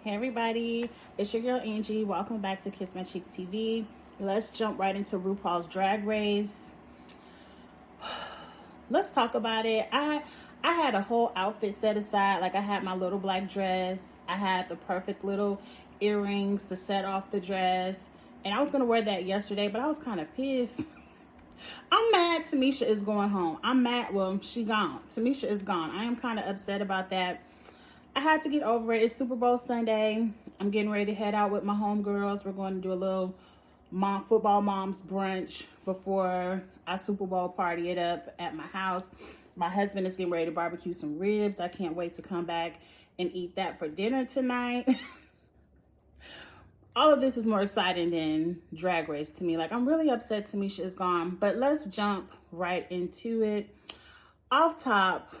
Hey everybody, it's your girl Angie. Welcome back to Kiss My Cheeks TV. Let's jump right into RuPaul's Drag Race. Let's talk about it. I had a whole outfit set aside. Like I had my little black dress. I had the perfect little earrings to set off the dress. And I was gonna wear that yesterday, but I was kind of pissed. I'm mad Tamisha is going home. I'm mad. Well, she gone. Tamisha is gone. I am kind of upset about that. I had to get over it. It's Super Bowl Sunday. I'm getting ready to head out with my homegirls. We're going to do a little football moms brunch before I Super Bowl party it up at my house. My husband is getting ready to barbecue some ribs. I can't wait to come back and eat that for dinner tonight. All of this is more exciting than Drag Race to me. Like, I'm really upset Tamisha is gone, but let's jump right into it. Off top,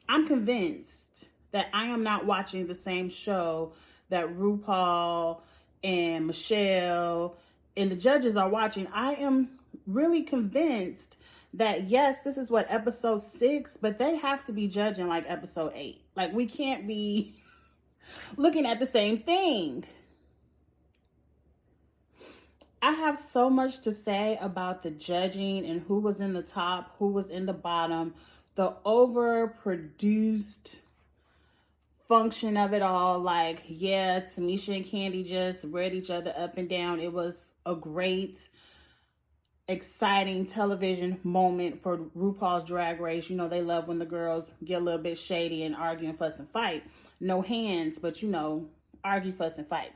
I'm convinced that I am not watching the same show that RuPaul and Michelle and the judges are watching. I am really convinced that, yes, this is what, episode 6, but they have to be judging like episode 8. Like, we can't be looking at the same thing. I have so much to say about the judging and who was in the top, who was in the bottom, the overproduced function of it all. Like, yeah, Tamisha and Candy just read each other up and down. It was a great, exciting television moment for RuPaul's Drag Race. You know, they love when the girls get a little bit shady and argue and fuss and fight. No hands, but, you know, argue, fuss, and fight.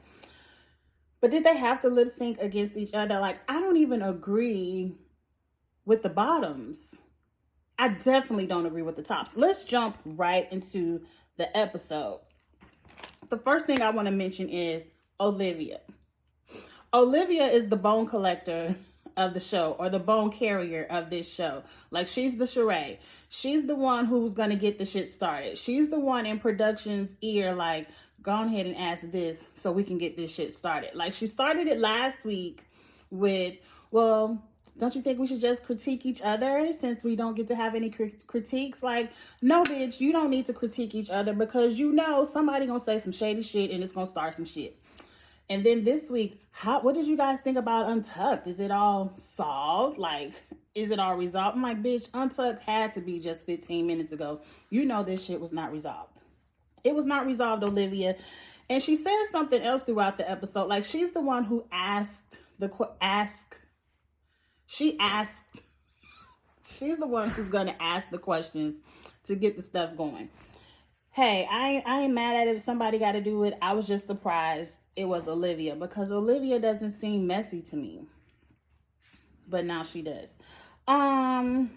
But did they have to lip sync against each other? Like, I don't even agree with the bottoms. I definitely don't agree with the tops. Let's jump right into the episode. The first thing I want to mention is Olivia. Olivia is the bone collector of the show, or the bone carrier of this show. Like, she's the charade. She's the one who's going to get the shit started. She's the one in production's ear, like, go ahead and ask this so we can get this shit started. Like, she started it last week with, well, don't you think we should just critique each other since we don't get to have any critiques? Like, no, bitch, you don't need to critique each other because you know somebody gonna say some shady shit and it's gonna start some shit. And then this week, what did you guys think about Untucked? Is it all solved? Like, is it all resolved? I'm like, bitch, Untucked had to be just 15 minutes ago. You know this shit was not resolved. It was not resolved, Olivia. And she says something else throughout the episode. Like, she's the one who she's the one who's going to ask the questions to get the stuff going. Hey, I ain't mad at it if somebody got to do it. I was just surprised it was Olivia because Olivia doesn't seem messy to me. But now she does. At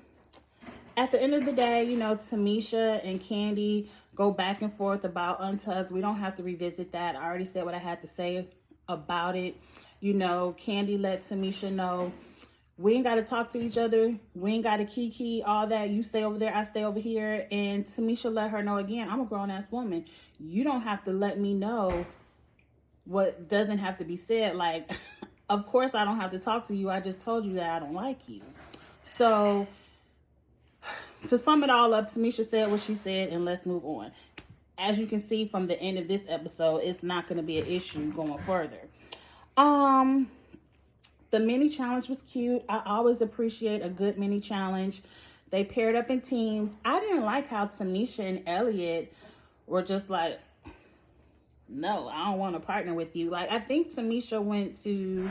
the end of the day, you know, Tamisha and Candy go back and forth about Untucked. We don't have to revisit that. I already said what I had to say about it. You know, Candy let Tamisha know, we ain't got to talk to each other. We ain't got to kiki, all that. You stay over there, I stay over here. And Tamisha let her know again, I'm a grown-ass woman. You don't have to let me know what doesn't have to be said. Like, of course I don't have to talk to you. I just told you that I don't like you. So, to sum it all up, Tamisha said what she said, and let's move on. As you can see from the end of this episode, it's not going to be an issue going further. The mini challenge was cute. I always appreciate a good mini challenge. They paired up in teams. I didn't like how Tamisha and Elliot were just like, no, I don't want to partner with you. Like, I think Tamisha went to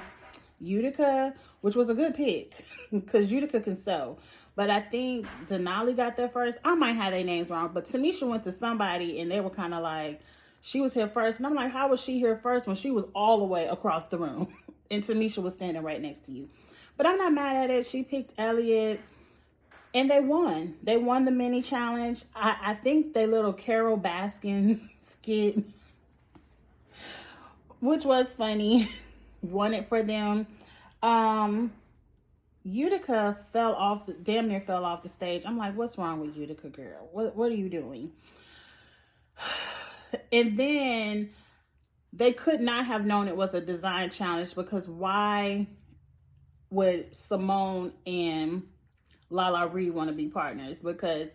Utica, which was a good pick because Utica can sew. But I think Denali got there first. I might have their names wrong, but Tamisha went to somebody and they were kind of like, she was here first. And I'm like, how was she here first when she was all the way across the room? And Tamisha was standing right next to you. But I'm not mad at it. She picked Elliot. And they won. They won the mini challenge. I think they little Carol Baskin skit, which was funny, won it for them. Utica damn near fell off the stage. I'm like, what's wrong with Utica, girl? What are you doing? And then they could not have known it was a design challenge because why would Simone and Lala Ree want to be partners? Because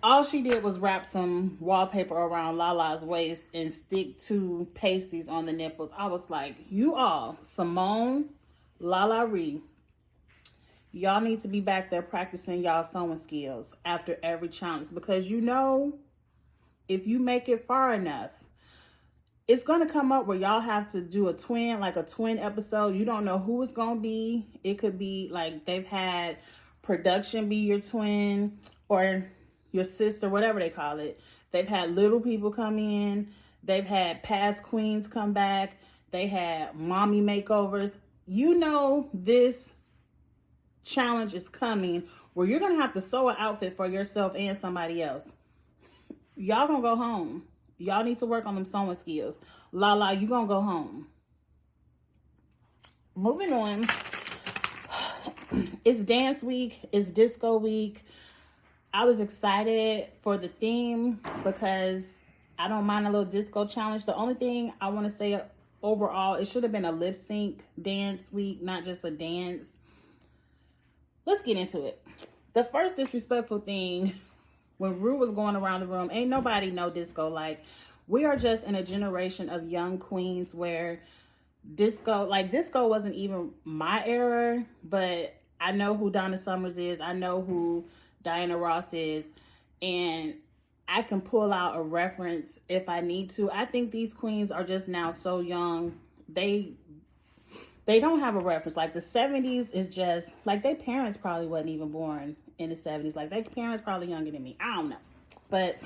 All she did was wrap some wallpaper around Lala's waist and stick two pasties on the nipples. I was like, you all, Simone, Lala Ree, y'all need to be back there practicing y'all sewing skills after every challenge, because you know, if you make it far enough, it's going to come up where y'all have to do a twin, like a twin episode. You don't know who it's going to be. It could be like they've had production be your twin or your sister, whatever they call it. They've had little people come in. They've had past queens come back. They had mommy makeovers. You know, this challenge is coming where you're going to have to sew an outfit for yourself and somebody else. Y'all going to go home. Y'all need to work on them sewing skills. Lala, you gonna go home. Moving on. It's dance week. It's disco week. I was excited for the theme because I don't mind a little disco challenge. The only thing I want to say overall, it should have been a lip sync dance week, not just a dance. Let's get into it. The first disrespectful thing, when Ru was going around the room, ain't nobody know disco. Like, we are just in a generation of young queens where disco wasn't even my era, but I know who Donna Summers is. I know who Diana Ross is. And I can pull out a reference if I need to. I think these queens are just now so young. They don't have a reference. Like, the 70s is just, like, their parents probably wasn't even born in the 70s. Like, their parents probably younger than me. I don't know. But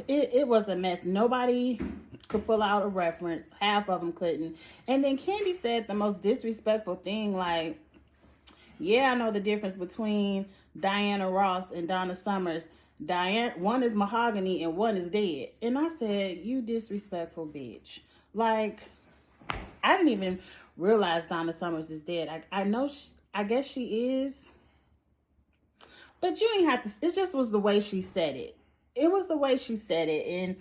it was a mess. Nobody could pull out a reference. Half of them couldn't. And then Candy said the most disrespectful thing, like, yeah, I know the difference between Diana Ross and Donna Summers. One is mahogany and one is dead. And I said, you disrespectful bitch. Like, I didn't even realize Donna Summers is dead. I know, I guess she is. But you ain't have to, it just was the way she said it. It was the way she said it. And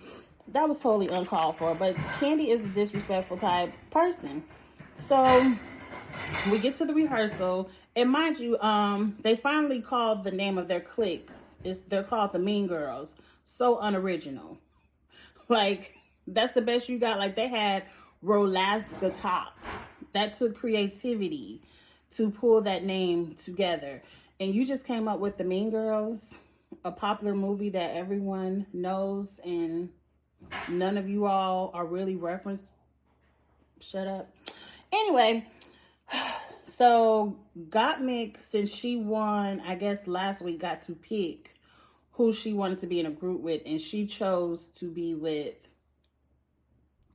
that was totally uncalled for. But Candy is a disrespectful type person. So we get to the rehearsal. And mind you, they finally called the name of their clique. They're called the Mean Girls. So unoriginal. Like, that's the best you got. Like, they had Rolaska tops. That took creativity to pull that name together. And you just came up with the Mean Girls, a popular movie that everyone knows, and none of you all are really referenced. Shut up. Anyway, so Gottmik, since she won, I guess last week, got to pick who she wanted to be in a group with, and she chose to be with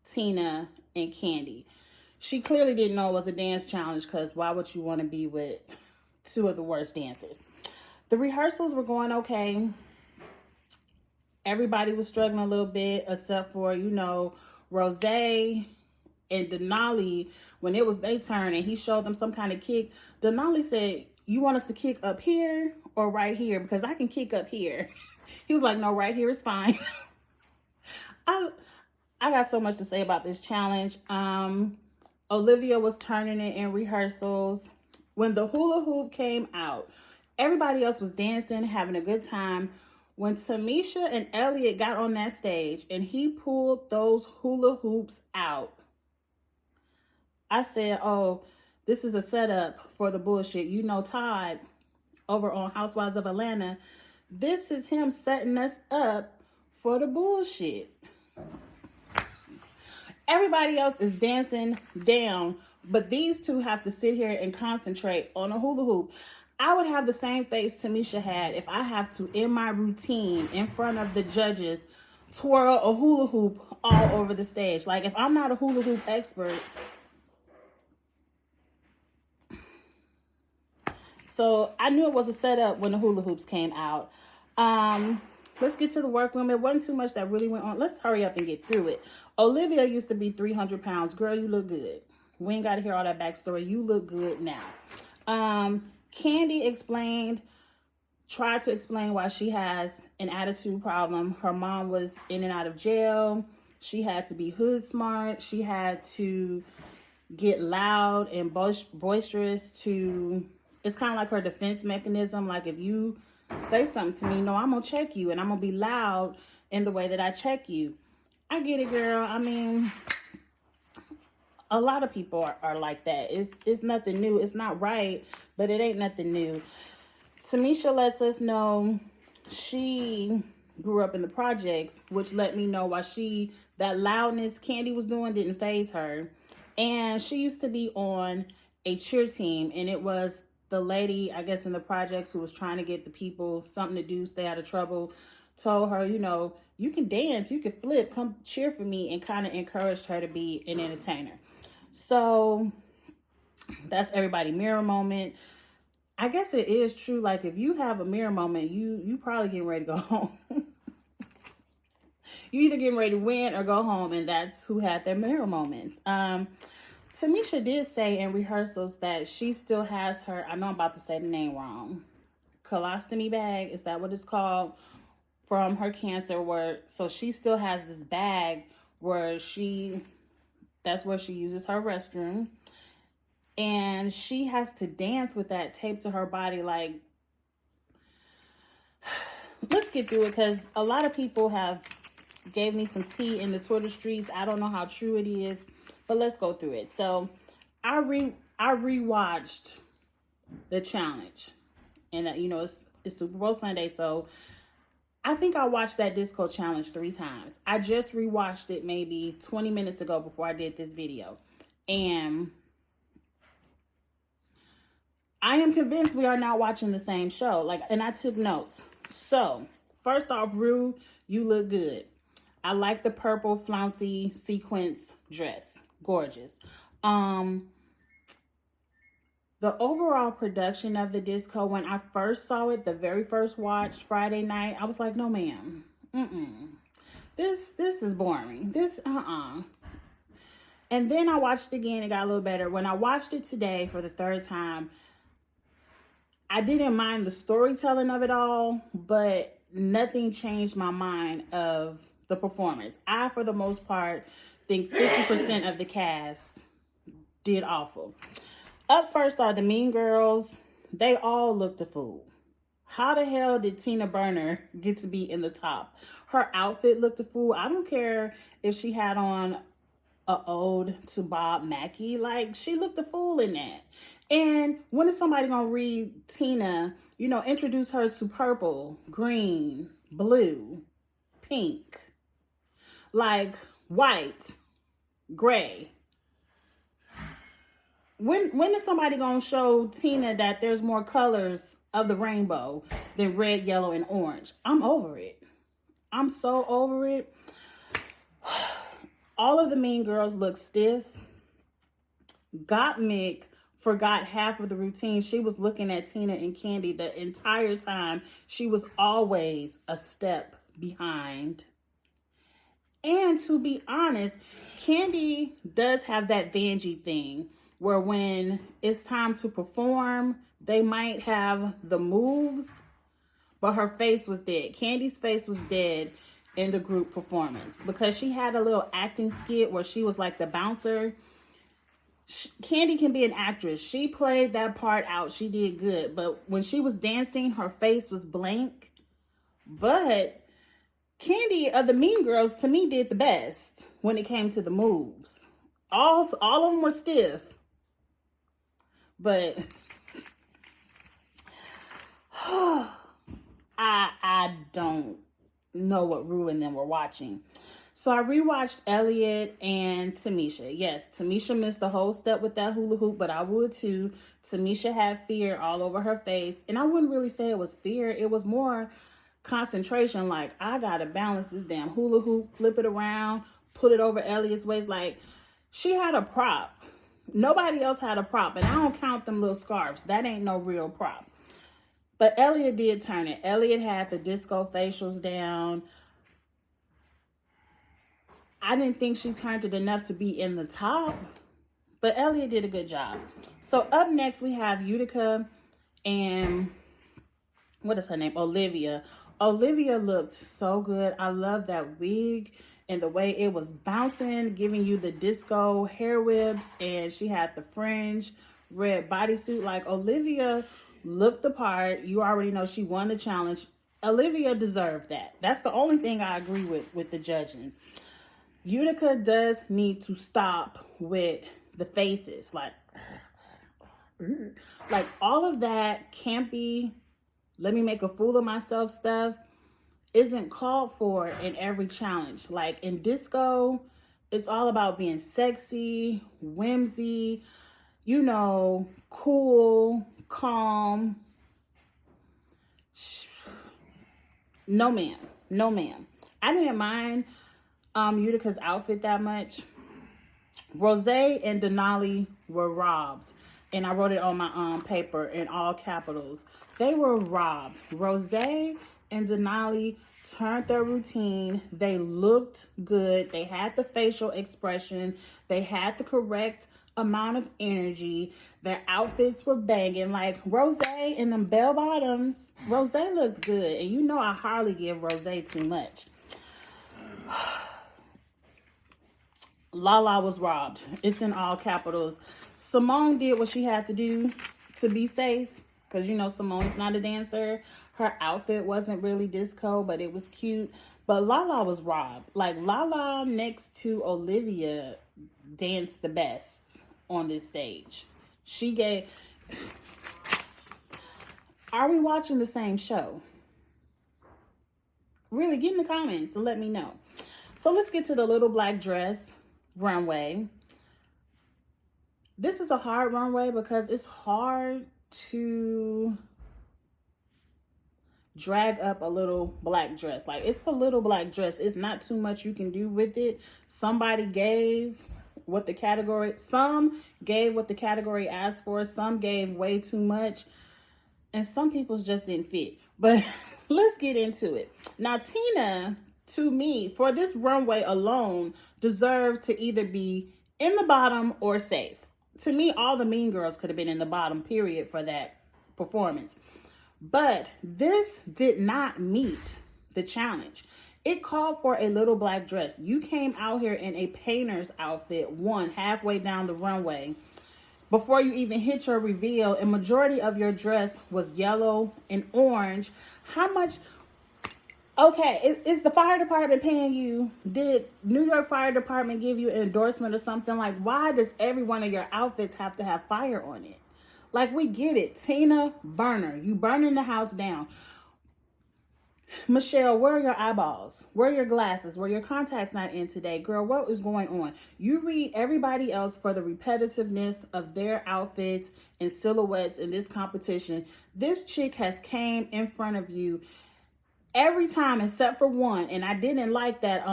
Tina and Candy. She clearly didn't know it was a dance challenge, because why would you want to be with two of the worst dancers? The rehearsals were going okay. Everybody was struggling a little bit, except for, you know, Rose and Denali. When it was their turn and he showed them some kind of kick, Denali said, you want us to kick up here or right here? Because I can kick up here. He was like, no, right here is fine. I got so much to say about this challenge. Olivia was turning it in rehearsals. When the hula hoop came out, everybody else was dancing, having a good time. When Tamisha and Elliot got on that stage and he pulled those hula hoops out, I said, oh, this is a setup for the bullshit. You know, Todd over on Housewives of Atlanta, this is him setting us up for the bullshit. Everybody else is dancing down, but these two have to sit here and concentrate on a hula hoop. I would have the same face Tamisha had if I have to, in my routine, in front of the judges, twirl a hula hoop all over the stage. Like, if I'm not a hula hoop expert. So I knew it was a setup when the hula hoops came out. Let's get to the workroom. It wasn't too much that really went on. Let's hurry up and get through it. Olivia used to be 300 pounds. Girl, you look good. We ain't got to hear all that backstory. You look good now. Candy tried to explain why she has an attitude problem. Her mom was in and out of jail. She had to be hood smart. She had to get loud and boisterous to... It's kind of like her defense mechanism. Like, if you say something to me. No, I'm gonna check you, and I'm gonna be loud in the way that I check you. I get it, girl. I mean, a lot of people are like that. It's nothing new. It's not right, but it ain't nothing new. Tamisha lets us know she grew up in the projects, which let me know why that loudness Candy was doing didn't faze her. And she used to be on a cheer team, and it was the lady, I guess, in the projects who was trying to get the people something to do, stay out of trouble, told her, you can dance, you can flip, come cheer for me, and kind of encouraged her to be an entertainer. So that's everybody mirror moment. I guess it is true. Like, if you have a mirror moment, you probably getting ready to go home. You either getting ready to win or go home, and that's who had their mirror moments. Tamisha did say in rehearsals that she still has her, I know I'm about to say the name wrong, colostomy bag, is that what it's called, from her cancer, so she still has this bag where that's where she uses her restroom. And she has to dance with that taped to her body. Like, let's get through it, because a lot of people have gave me some tea in the Twitter streets. I don't know how true it is, but let's go through it. So I rewatched the challenge, and it's Super Bowl Sunday, so I think I watched that disco challenge 3 times. I just rewatched it maybe 20 minutes ago before I did this video, and I am convinced we are not watching the same show. And I took notes. So, first off, Rue, you look good. I like the purple flouncy sequence dress. Gorgeous. The overall production of the disco, when I first saw it, the very first watch, Friday night, I was like, no, ma'am. This is boring. And then I watched it again. It got a little better. When I watched it today for the 3rd time, I didn't mind the storytelling of it all, but nothing changed my mind of the performance. I, for the most part, think 50% of the cast did awful. Up first are the Mean Girls. They all looked a fool. How the hell did Tina Burner get to be in the top? Her outfit looked a fool. I don't care if she had on a ode to Bob Mackie. Like, she looked a fool in that. And when is somebody gonna read Tina, introduce her to purple, green, blue, pink, like white, gray? When is somebody gonna show Tina that there's more colors of the rainbow than red, yellow, and orange? I'm over it. I'm so over it. All of the Mean Girls look stiff. Gottmik forgot half of the routine. She was looking at Tina and Candy the entire time. She was always a step behind. And to be honest, Candy does have that Vanjie thing where when it's time to perform, they might have the moves, but her face was dead. Candy's face was dead in the group performance because she had a little acting skit where she was like the bouncer. Candy can be an actress. She played that part out. She did good. But when she was dancing, her face was blank. But Candy of the Mean Girls, to me, did the best when it came to the moves. All of them were stiff. But I don't know what Rue and them were watching. So I rewatched Elliot and Tamisha. Yes, Tamisha missed the whole step with that hula hoop, but I would too. Tamisha had fear all over her face. And I wouldn't really say it was fear. It was more concentration. Like, I got to balance this damn hula hoop, flip it around, put it over Elliot's waist. Like, she had a prop. Nobody else had a prop. And I don't count them little scarves. That ain't no real prop. But Elliot did turn it. Elliot had the disco facials down. I didn't think she turned it enough to be in the top, but Elliot did a good job. So up next we have Utica and what is her name? Olivia. Olivia looked so good. I love that wig and the way it was bouncing, giving you the disco hair whips, and she had the fringe red bodysuit. Like, Olivia looked the part. You already know she won the challenge. Olivia deserved that. That's the only thing I agree with the judging. Utica does need to stop with the faces. Like all of that campy, let me make a fool of myself stuff isn't called for in every challenge. Like in disco, it's all about being sexy, whimsy, cool, calm. No ma'am. No ma'am. I didn't mind Utica's outfit that much. Rose and Denali were robbed. And I wrote it on my paper in all capitals. They were robbed. Rose and Denali turned their routine. They looked good. They had the facial expression. They had the correct amount of energy. Their outfits were banging. Like Rose in them bell bottoms. Rose looked good. And I hardly give Rose too much. Lala was robbed. It's in all capitals. Simone did what she had to do to be safe. Because, Simone's not a dancer. Her outfit wasn't really disco, but it was cute. But Lala was robbed. Like, Lala next to Olivia danced the best on this stage. She gave... Are we watching the same show? Really, get in the comments and let me know. So let's get to the little black dress runway. This is a hard runway because it's hard to drag up a little black dress. Like, it's a little black dress. It's not too much you can do with it. Somebody gave what the category, some gave what the category asked for. Some gave way too much. And some people's just didn't fit. But let's get into it. Now, Tina, to me, for this runway alone, deserved to either be in the bottom or safe. To me, all the mean girls could have been in the bottom, period, for that performance. But this did not meet the challenge. It called for a little black dress. You came out here in a painter's outfit, halfway down the runway. Before you even hit your reveal, a majority of your dress was yellow and orange. How much... Okay, is the fire department paying you? Did New York Fire Department give you an endorsement or something? Like, why does every one of your outfits have to have fire on it? Like, we get it. Tina Burner, you burning the house down. Michelle, where are your eyeballs? Where are your glasses? Were your contacts not in today? Girl, what is going on? You read everybody else for the repetitiveness of their outfits and silhouettes in this competition. This chick has came in front of you every time except for one. And I didn't like that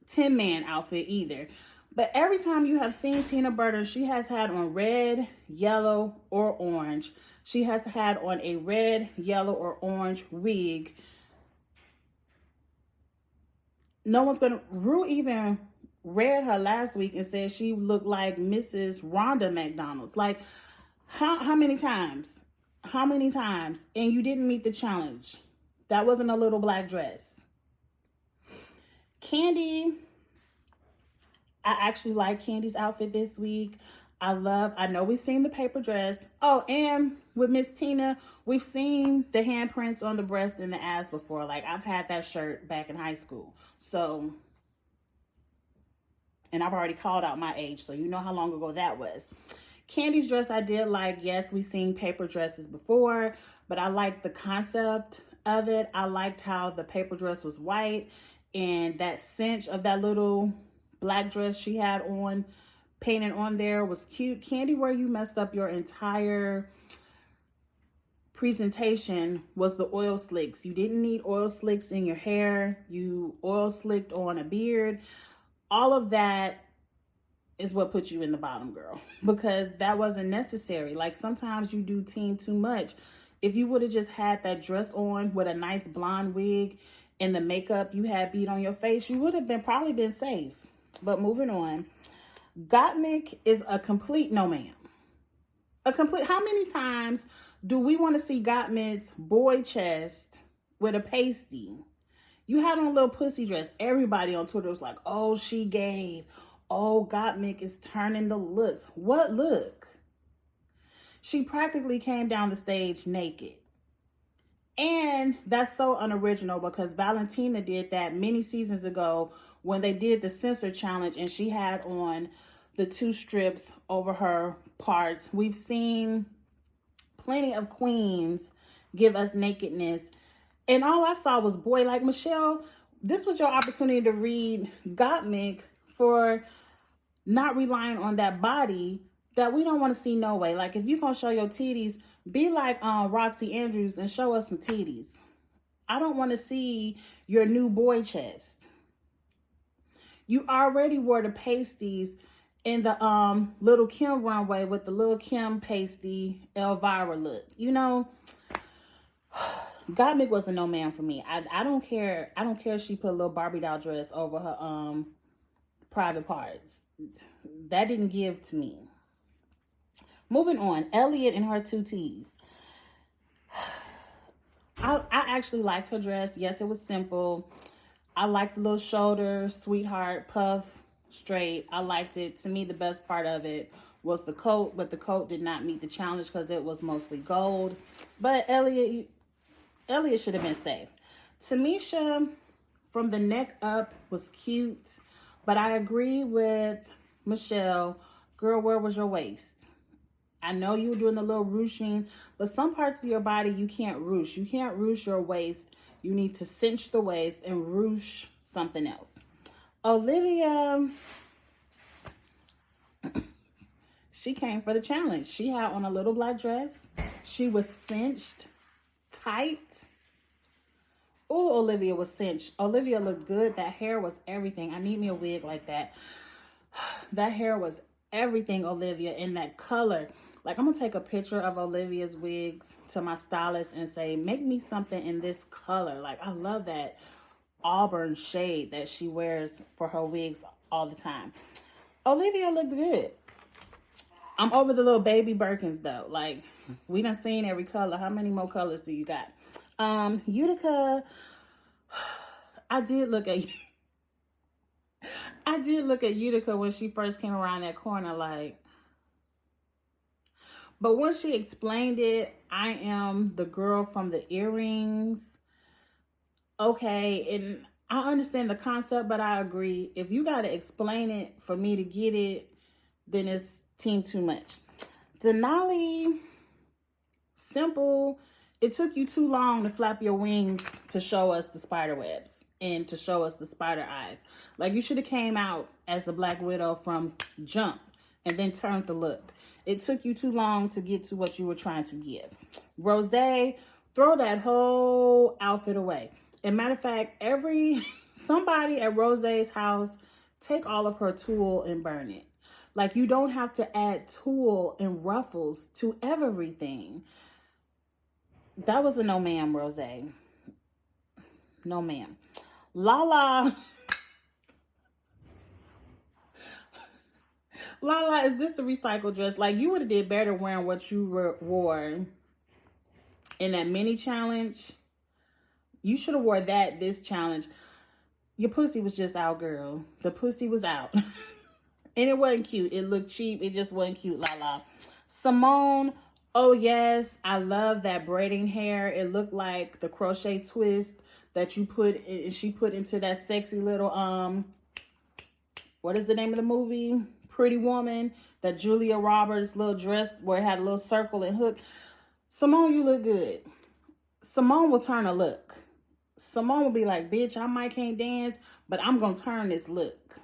Tin Man outfit either. But every time you have seen Tina Burner, she has had on red, yellow, or orange. She has had on a red, yellow, or orange wig. No one's going to... Rue even read her last week and said she looked like Mrs. Rhonda McDonald's. Like, how many times? How many times? And you didn't meet the challenge. That wasn't a little black dress. Candy... I actually like Candy's outfit this week. I know we've seen the paper dress. Oh, and with Miss Tina, we've seen the handprints on the breast and the ass before. Like, I've had that shirt back in high school. So, and I've already called out my age, so you know how long ago that was. Candy's dress I did like. Yes, we've seen paper dresses before, but I liked the concept of it. I liked how the paper dress was white and that cinch of that little black dress she had on, painted on there, was cute. Candy, where you messed up your entire presentation was the oil slicks. You didn't need oil slicks in your hair. You oil slicked on a beard. All of that is what put you in the bottom, girl, because that wasn't necessary. Like, sometimes you do team too much. If you would have just had that dress on with a nice blonde wig and the makeup you had beat on your face, you would have probably been safe. But moving on, Gottmik is a complete no ma'am. How many times do we want to see Gottmik's boy chest with a pasty? You had on a little pussy dress. Everybody on Twitter was like, oh, she gave. Oh, Gottmik is turning the looks. What look? She practically came down the stage naked. And that's so unoriginal because Valentina did that many seasons ago when they did the censor challenge and she had on the 2 strips over her parts. We've seen plenty of queens give us nakedness. And all I saw was boy. Like, Michelle, this was your opportunity to read Gottmik for not relying on that body that we don't want to see no way. Like, if you're going to show your titties, be like Roxy Andrews and show us some titties. I don't want to see your new boy chest. You already wore the pasties in the Little Kim runway with the Little Kim pasty Elvira look. You know, Gottmik was a no man for me. I don't care. I don't care if she put a little Barbie doll dress over her private parts. That didn't give to me. Moving on, Elliot and her 2 T's. I actually liked her dress. Yes, it was simple. I liked the little shoulder, sweetheart, puff, straight. I liked it. To me, the best part of it was the coat, but the coat did not meet the challenge because it was mostly gold. But Elliot should have been safe. Tamisha, from the neck up, was cute, but I agree with Michelle. Girl, where was your waist? I know you were doing the little ruching, but some parts of your body you can't ruche. You can't ruche your waist. You need to cinch the waist and ruche something else. Olivia, she came for the challenge. She had on a little black dress. She was cinched tight. Oh, Olivia was cinched. Olivia looked good. That hair was everything. I need me a wig like that. That hair was everything, Olivia, in that color. Like, I'm going to take a picture of Olivia's wigs to my stylist and say, make me something in this color. Like, I love that auburn shade that she wears for her wigs all the time. Olivia looked good. I'm over the little baby Birkins, though. Like, we done seen every color. How many more colors do you got? Utica, I did look at Utica when she first came around that corner, like. But when she explained it, I am the girl from the earrings. Okay, and I understand the concept, but I agree. If you got to explain it for me to get it, then it's team too much. Denali, simple. It took you too long to flap your wings to show us the spider webs and to show us the spider eyes. Like, you should have came out as the Black Widow from jump and then turned the look. It took you too long to get to what you were trying to give. Rosé, throw that whole outfit away. As a matter of fact, somebody at Rosé's house, take all of her tulle and burn it. Like, you don't have to add tulle and ruffles to everything. That was a no ma'am, Rosé. No ma'am. Lala. Lala, is this a recycled dress? Like, you would have did better wearing what you wore in that mini challenge. You should have wore this challenge. Your pussy was just out, girl. The pussy was out. And it wasn't cute. It looked cheap. It just wasn't cute, Lala. Simone, oh yes, I love that braiding hair. It looked like the crochet twist that she put into that sexy little, what is the name of the movie? Pretty Woman, that Julia Roberts little dress where it had a little circle and hook. Simone, you look good. Simone will turn a look. Simone will be like, bitch, I might can't dance, but I'm going to turn this look.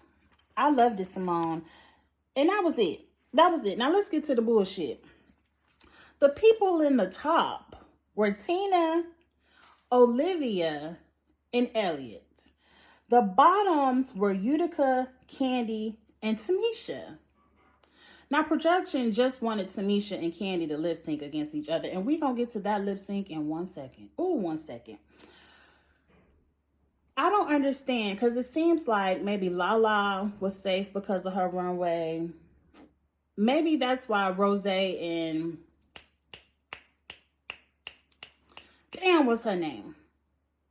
I loved it, Simone. And that was it. That was it. Now let's get to the bullshit. The people in the top were Tina, Olivia, and Elliot. The bottoms were Utica, Candy, and Tamisha. Now, production just wanted Tamisha and Candy to lip sync against each other. And we're going to get to that lip sync in 1 second. Ooh, 1 second. I don't understand, because it seems like maybe Lala was safe because of her runway. Maybe that's why Rosé and... damn, what's her name?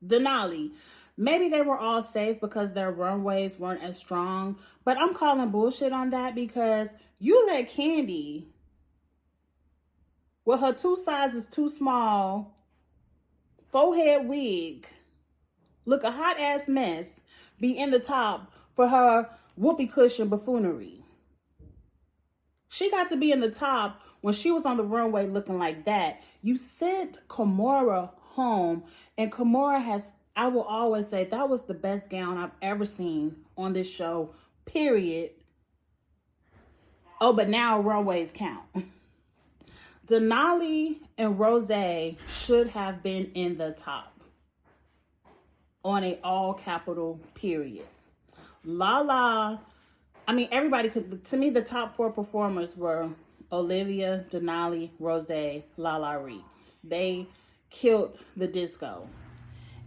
Denali. Maybe they were all safe because their runways weren't as strong. But I'm calling bullshit on that because you let Candy with her 2 sizes too small, forehead wig, look a hot ass mess, be in the top for her whoopee cushion buffoonery. She got to be in the top when she was on the runway looking like that. You sent Kimora home, and Kimora has, I will always say, that was the best gown I've ever seen on this show, period. Oh, but now runways count. Denali and Rose should have been in the top on a all capital period. Lala, I mean, everybody could, to me, the top 4 performers were Olivia, Denali, Rose, Lala Ree. They killed the disco.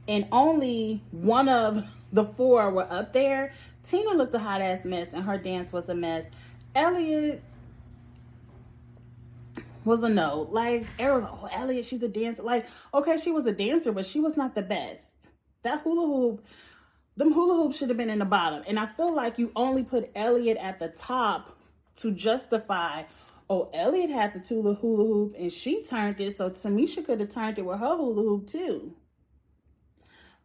And only one of the 4 were up there. Tina looked a hot ass mess and her dance was a mess. Elliot was a no. Like, oh, Elliot, she's a dancer. Like, okay, she was a dancer, but she was not the best. That hula hoop, them hula hoops should have been in the bottom. And I feel like you only put Elliot at the top to justify, oh, Elliot had the hula hoop and she turned it, so Tamisha could have turned it with her hula hoop too.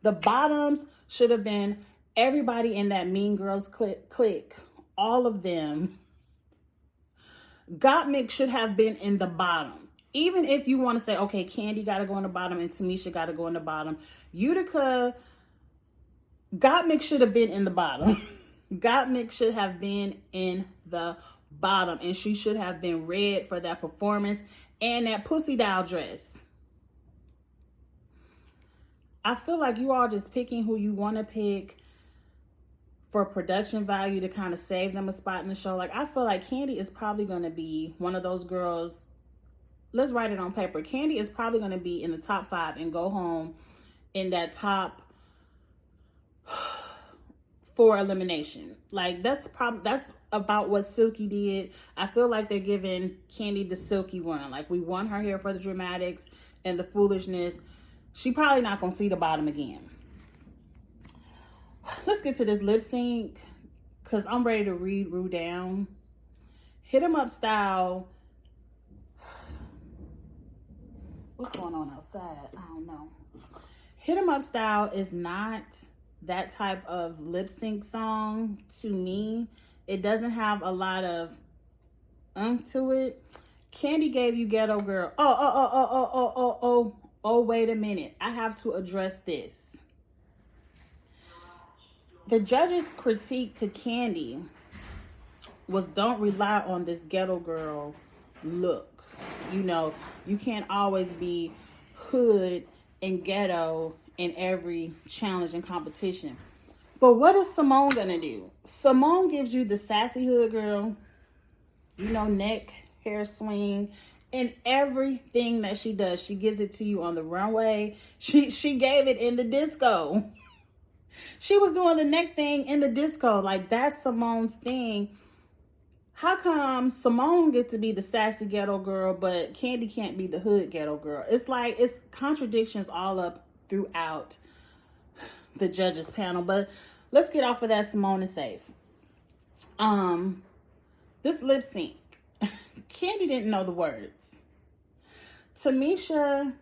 The bottoms should have been everybody in that Mean Girls clique. All of them. Gottmik should have been in the bottom. Even if you want to say, okay, Candy got to go in the bottom and Tamisha got to go in the bottom. Utica, Gottmik should have been in the bottom. Gottmik should have been in the bottom. And she should have been red for that performance and that pussy doll dress. I feel like you are just picking who you want to pick for production value to kind of save them a spot in the show. Like, I feel like Candy is probably going to be one of those girls. Let's write it on paper. Candy is probably going to be in the top 5 and go home in that top 4 elimination. Like, that's about what Silky did. I feel like they're giving Candy the Silky run. Like, we want her here for the dramatics and the foolishness. She probably not going to see the bottom again. Let's get to this lip sync because I'm ready to read Ru down. Hit 'em up style. What's going on outside? I don't know. Hit 'em up style is not that type of lip sync song to me. It doesn't have a lot of to it. Candy gave you Ghetto Girl. Oh, wait a minute. I have to address this. The judge's critique to Candy was, don't rely on this Ghetto Girl look. You know, you can't always be hood and ghetto in every challenge and competition. But what is Simone gonna do? Simone gives you the sassy hood girl, you know, neck, hair swing, and everything that she does. She gives it to you on the runway. She gave it in the disco. She was doing the neck thing in the disco. Like, that's Simone's thing. How come Simone gets to be the sassy ghetto girl, but Candy can't be the hood ghetto girl? It's like, it's contradictions all up throughout the judges panel. But let's get off of that. Simone is safe. This lip sync. Candy didn't know the words. Tamisha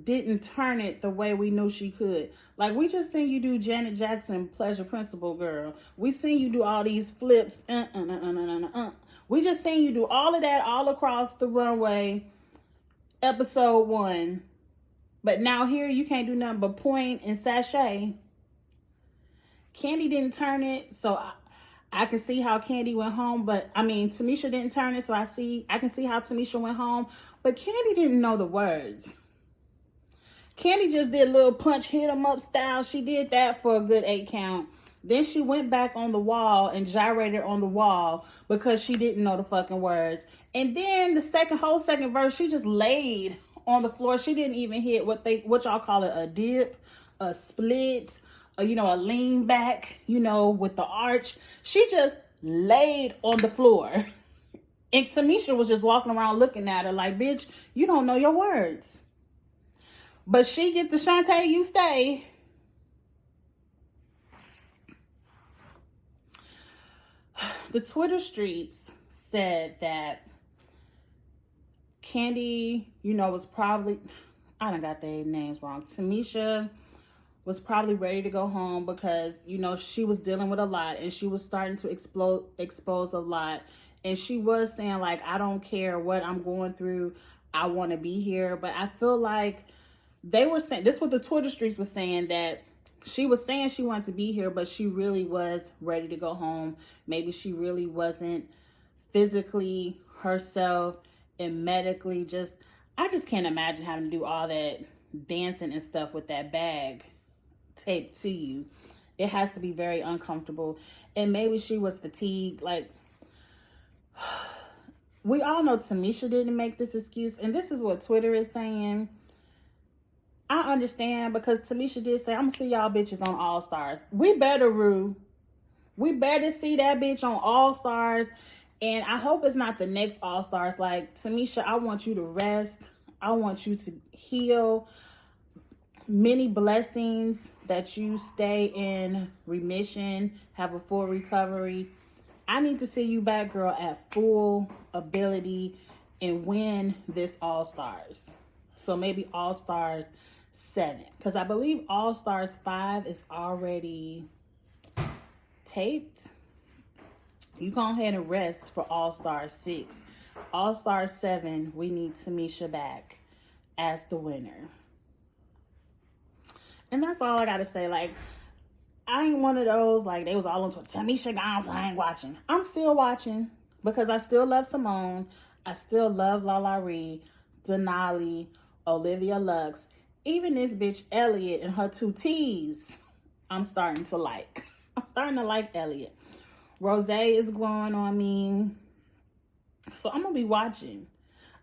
didn't turn it the way we knew she could. Like, we just seen you do Janet Jackson, Pleasure Principle, girl. We seen you do all these flips. We just seen you do all of that all across the runway, episode 1. But now here you can't do nothing but point and sashay. Candy didn't turn it, so I can see how Candy went home. But I mean, Tamisha didn't turn it, so I can see how Tamisha went home. But Candy didn't know the words. Candy just did a little punch, hit 'em up style. She did that for a good 8 count. Then she went back on the wall and gyrated on the wall because she didn't know the fucking words. And then the whole second verse, she just laid on the floor. She didn't even hit what y'all call it, a dip, a split, a lean back, with the arch. She just laid on the floor. And Tamisha was just walking around looking at her like, bitch, you don't know your words. But she get the Shantae, you stay. The Twitter streets said that Candy, you know, was probably, I done got their names wrong. Tamisha was probably ready to go home because, you know, she was dealing with a lot and she was starting to expose a lot. And she was saying, like, I don't care what I'm going through. I want to be here. But I feel like they were saying, this is what the Twitter streets was saying, that she was saying she wanted to be here, but she really was ready to go home. Maybe she really wasn't physically herself and medically just, I just can't imagine having to do all that dancing and stuff with that bag taped to you. It has to be very uncomfortable. And maybe she was fatigued. Like, we all know Tamisha didn't make this excuse, and this is what Twitter is saying. I understand, because Tamisha did say, I'm gonna see y'all bitches on All Stars. We better, Rue. We better see that bitch on All Stars. And I hope it's not the next All Stars. Like, Tamisha, I want you to rest. I want you to heal. Many blessings that you stay in remission, have a full recovery. I need to see you back, girl, at full ability and win this All Stars. So maybe All Stars 7. Because I believe All Stars 5 is already taped. You go ahead and rest for All Stars 6. All Stars 7, we need Tamisha back as the winner. And that's all I gotta say. Like, I ain't one of those, like, they was all on Twitter, Tamisha gone, so I ain't watching. I'm still watching because I still love Simone. I still love Lala Ree, Denali, Olivia Lux. Even this bitch Elliott and her 2 T's, I'm starting to like. I'm starting to like Elliott. Rose is growing on me. So I'm going to be watching.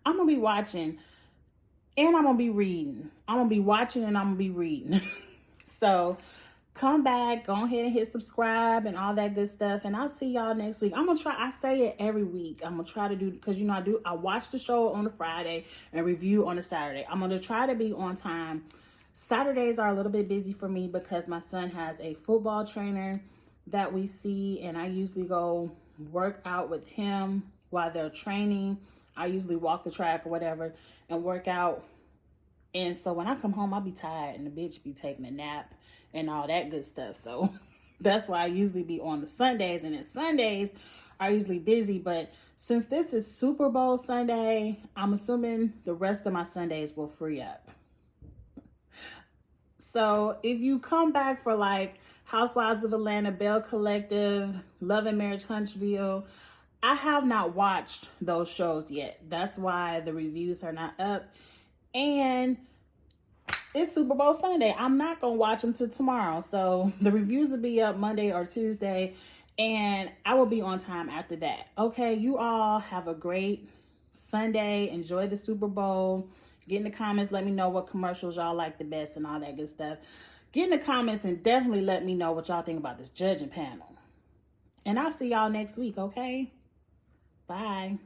I'm going to be watching. And I'm going to be reading. I'm going to be watching and I'm going to be reading. So come back. Go ahead and hit subscribe and all that good stuff. And I'll see y'all next week. I'm going to try. I say it every week. I'm going to try to do, because, you know, I watch the show on a Friday and review on a Saturday. I'm going to try to be on time. Saturdays are a little bit busy for me because my son has a football trainer that we see. And I usually go work out with him while they're training. I usually walk the track or whatever and work out. And so when I come home, I'll be tired and the bitch be taking a nap and all that good stuff. So that's why I usually be on the Sundays. And then Sundays are usually busy. But since this is Super Bowl Sunday, I'm assuming the rest of my Sundays will free up. So if you come back for like Housewives of Atlanta, Bell Collective, Love and Marriage Huntsville, I have not watched those shows yet. That's why the reviews are not up. And it's Super Bowl Sunday. I'm not going to watch them till tomorrow. So the reviews will be up Monday or Tuesday. And I will be on time after that. Okay, you all have a great Sunday. Enjoy the Super Bowl. Get in the comments. Let me know what commercials y'all like the best and all that good stuff. Get in the comments and definitely let me know what y'all think about this judging panel. And I'll see y'all next week, okay? Bye.